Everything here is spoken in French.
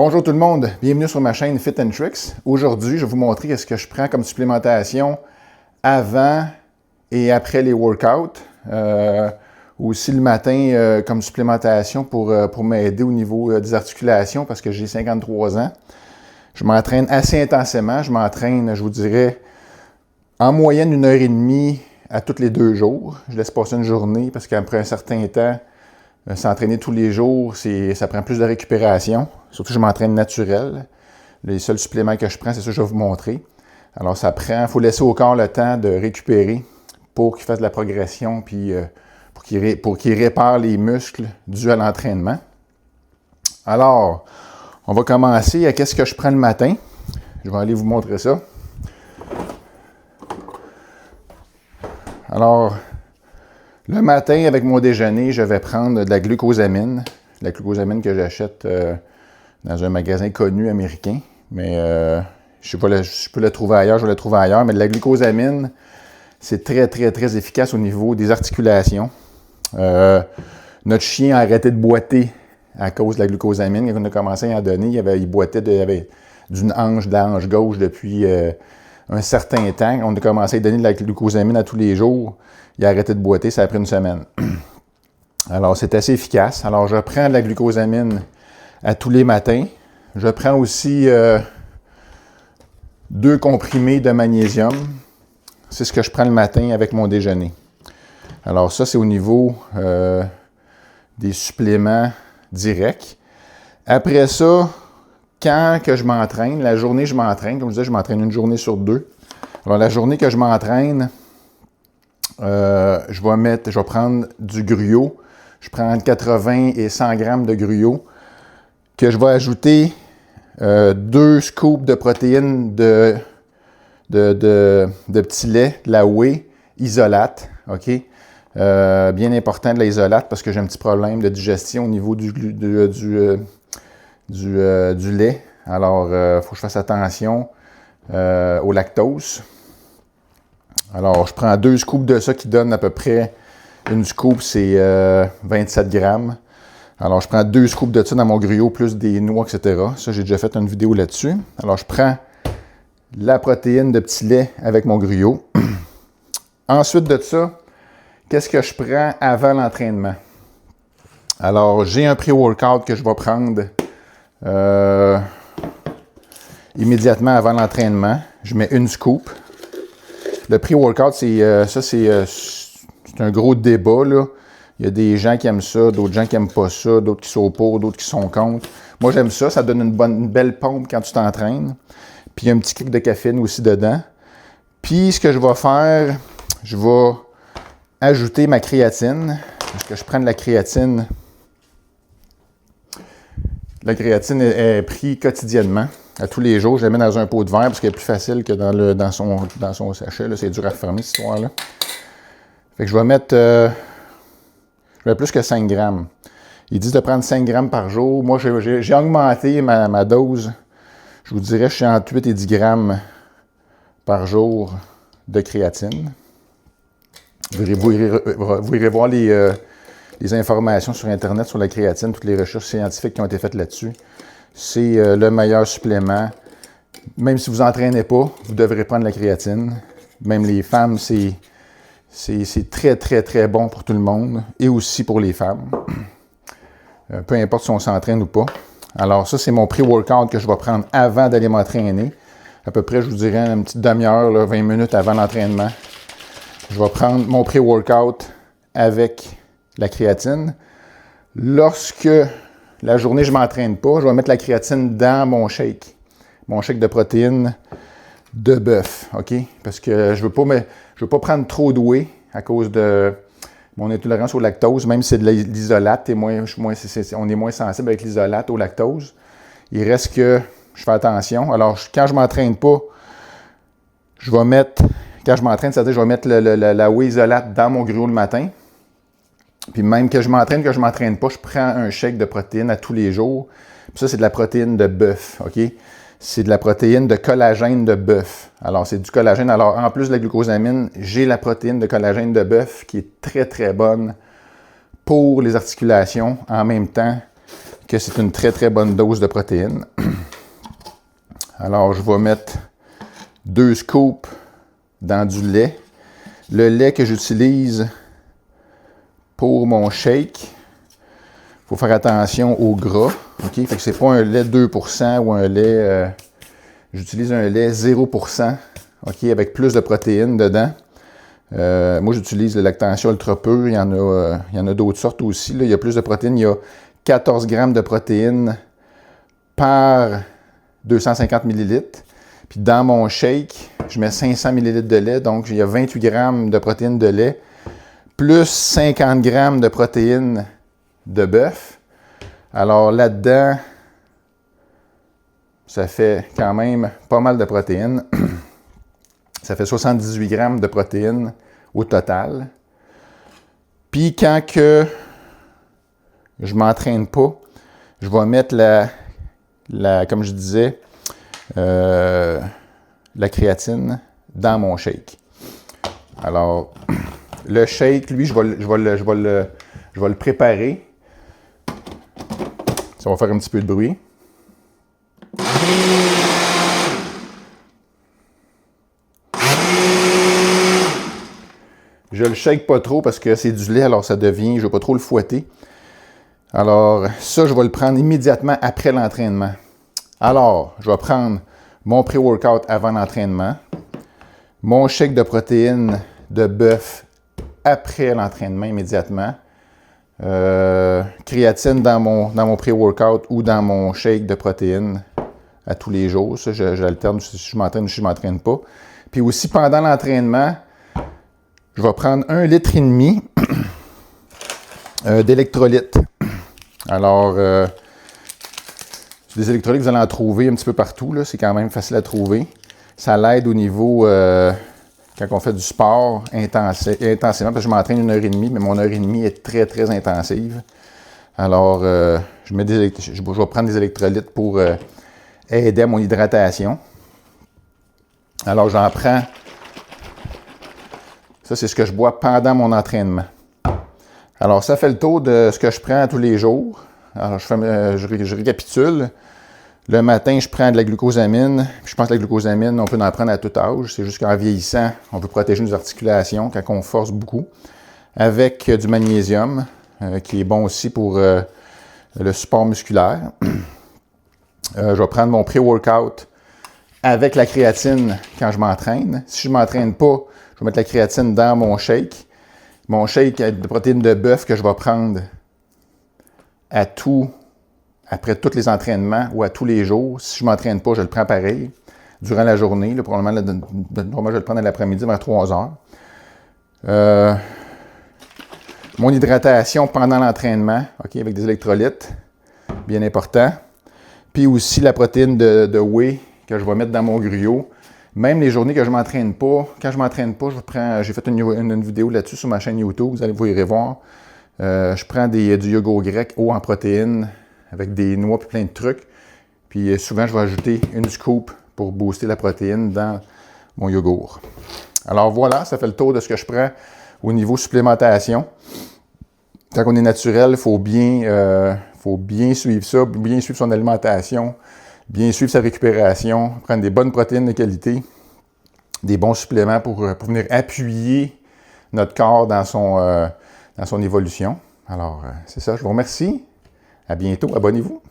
Bonjour tout le monde, bienvenue sur ma chaîne Fit & Tricks. Aujourd'hui, je vais vous montrer ce que je prends comme supplémentation avant et après les workouts. Aussi le matin comme supplémentation pour m'aider au niveau des articulations parce que j'ai 53 ans. Je m'entraîne assez intensément. Je m'entraîne, je vous dirais, en moyenne 1h30 à tous les 2 jours. Je laisse passer une journée parce qu'après un certain temps, s'entraîner tous les jours, ça prend plus de récupération. Surtout, je m'entraîne naturel. Les seuls suppléments que je prends, c'est ça que je vais vous montrer. Alors, il faut laisser au corps le temps de récupérer pour qu'il fasse de la progression puis pour qu'il répare les muscles dus à l'entraînement. Alors, on va commencer à qu'est-ce que je prends le matin. Je vais aller vous montrer ça. Alors, le matin, avec mon déjeuner, je vais prendre de la glucosamine. La glucosamine que j'achète dans un magasin connu américain. Mais je peux le trouver ailleurs, je vais le trouver ailleurs. Mais de la glucosamine, c'est très, très, très efficace au niveau des articulations. Notre chien a arrêté de boiter à cause de la glucosamine. Quand on a commencé à en donner, il boitait de la hanche gauche depuis un certain temps. On a commencé à donner de la glucosamine à tous les jours. Il a arrêté de boiter, ça a pris une semaine. Alors, c'est assez efficace. Alors, je prends de la glucosamine à tous les matins. Je prends aussi 2 comprimés de magnésium. C'est ce que je prends le matin avec mon déjeuner. Alors, ça, c'est au niveau des suppléments directs. Après ça, quand que je m'entraîne, la journée je m'entraîne, comme je disais, je m'entraîne une journée sur 2. Alors, la journée que je m'entraîne, je vais prendre du gruau. Je prends entre 80 et 100 grammes de gruau que je vais ajouter 2 scoops de protéines de petit lait, de la whey isolate. OK? Bien important de la isolate parce que j'ai un petit problème de digestion au niveau du lait. Alors, il faut que je fasse attention au lactose. Alors, je prends 2 scoops de ça qui donnent à peu près, une scoop, c'est 27 grammes. Alors, je prends 2 scoops de ça dans mon gruau, plus des noix, etc. Ça, j'ai déjà fait une vidéo là-dessus. Alors, je prends la protéine de petit lait avec mon gruau. Ensuite de ça, qu'est-ce que je prends avant l'entraînement? Alors, j'ai un pré-workout que je vais prendre immédiatement avant l'entraînement. Je mets une scoop. Le pré-workout, c'est un gros débat, là. Il y a des gens qui aiment ça, d'autres gens qui n'aiment pas ça, d'autres qui sont pour, d'autres qui sont contre. Moi, j'aime ça. Ça donne une belle pompe quand tu t'entraînes. Puis, il y a un petit kick de caféine aussi dedans. Puis, ce que je vais faire, je vais ajouter ma créatine. Parce que je prends de la créatine. La créatine est prise quotidiennement. À tous les jours, je la mets dans un pot de verre parce qu'elle est plus facile que dans son sachet. C'est dur à refermer, cette histoire-là. Fait que je vais mettre plus que 5 grammes. Ils disent de prendre 5 grammes par jour. Moi, j'ai augmenté ma dose. Je vous dirais, je suis entre 8 et 10 grammes par jour de créatine. Vous irez voir les informations sur Internet sur la créatine, toutes les recherches scientifiques qui ont été faites là-dessus. C'est le meilleur supplément. Même si vous ne vous entraînez pas, vous devrez prendre la créatine. Même les femmes, c'est très, très, très bon pour tout le monde et aussi pour les femmes. Peu importe si on s'entraîne ou pas. Alors ça, c'est mon pré-workout que je vais prendre avant d'aller m'entraîner. À peu près, je vous dirais, une petite demi-heure, 20 minutes avant l'entraînement. Je vais prendre mon pré-workout avec la créatine. Lorsque la journée, je ne m'entraîne pas, je vais mettre la créatine dans mon shake de protéines de bœuf, OK? Parce que je ne veux pas prendre trop de whey à cause de mon intolérance au lactose, même si c'est de l'isolate, on est moins sensible avec l'isolate au lactose. Il reste que je fais attention. Alors, quand je ne m'entraîne pas, quand je m'entraîne, c'est-à-dire je vais mettre la whey isolate dans mon gruau le matin. Puis même que je m'entraîne, que je ne m'entraîne pas, je prends un shake de protéines à tous les jours. Puis ça, c'est de la protéine de bœuf, OK? C'est de la protéine de collagène de bœuf. Alors, c'est du collagène. Alors, en plus de la glucosamine, j'ai la protéine de collagène de bœuf qui est très, très bonne pour les articulations en même temps que c'est une très très bonne dose de protéines. Alors, je vais mettre 2 scoops dans du lait. Le lait que j'utilise pour mon shake, il faut faire attention au gras. Okay? Fait que c'est pas un lait 2% ou un lait... j'utilise un lait 0%, okay? Avec plus de protéines dedans. Moi, j'utilise le Lactantia Ultra Pur. Il y en a d'autres sortes aussi. Là. Il y a plus de protéines. Il y a 14 grammes de protéines par 250 ml. Puis dans mon shake, je mets 500 ml de lait. Donc, il y a 28 grammes de protéines de lait, plus 50 grammes de protéines de bœuf. Alors là-dedans, ça fait quand même pas mal de protéines. Ça fait 78 grammes de protéines au total. Puis quand que je ne m'entraîne pas, je vais mettre comme je disais, la créatine dans mon shake. Alors, le shake, lui, je vais le préparer. Ça va faire un petit peu de bruit. Je le shake pas trop parce que c'est du lait, alors ça devient, je ne vais pas trop le fouetter. Alors, ça, je vais le prendre immédiatement après l'entraînement. Alors, je vais prendre mon pré-workout avant l'entraînement, mon shake de protéines de bœuf après l'entraînement immédiatement, créatine dans mon pré-workout ou dans mon shake de protéines à tous les jours. Ça, j'alterne si je m'entraîne ou si je ne m'entraîne pas. Puis aussi, pendant l'entraînement, je vais prendre 1,5 litre d'électrolytes. Alors, des électrolytes, vous allez en trouver un petit peu partout. C'est quand même facile à trouver. Ça l'aide au niveau, quand on fait du sport intensément, parce que je m'entraîne 1h30, mais mon 1h30 est très, très intensive. Alors, je vais prendre des électrolytes pour aider à mon hydratation. Alors, j'en prends. Ça, c'est ce que je bois pendant mon entraînement. Alors, ça fait le tour de ce que je prends tous les jours. Alors, je récapitule. Le matin, je prends de la glucosamine. Je pense que la glucosamine, on peut en prendre à tout âge. C'est juste qu'en vieillissant, on veut protéger nos articulations quand on force beaucoup. Avec du magnésium, qui est bon aussi pour le support musculaire. Je vais prendre mon pré-workout avec la créatine quand je m'entraîne. Si je ne m'entraîne pas, je vais mettre la créatine dans mon shake. Mon shake de protéines de bœuf que je vais prendre après tous les entraînements ou à tous les jours. Si je ne m'entraîne pas, je le prends pareil. Durant la journée, là, probablement, je vais le prendre à l'après-midi vers 3 heures. Mon hydratation pendant l'entraînement, okay, avec des électrolytes, bien important. Puis aussi la protéine de whey que je vais mettre dans mon gruau. Même les journées que je ne m'entraîne pas, quand je ne m'entraîne pas, j'ai fait une vidéo là-dessus sur ma chaîne YouTube, vous irez voir. Je prends du yogourt grec haut en protéines avec des noix et plein de trucs. Puis souvent, je vais ajouter une scoop pour booster la protéine dans mon yogourt. Alors voilà, ça fait le tour de ce que je prends au niveau supplémentation. Quand on est naturel, il faut bien suivre ça, bien suivre son alimentation, bien suivre sa récupération, prendre des bonnes protéines de qualité, des bons suppléments pour venir appuyer notre corps dans son évolution. Alors, c'est ça. Je vous remercie. À bientôt. Abonnez-vous.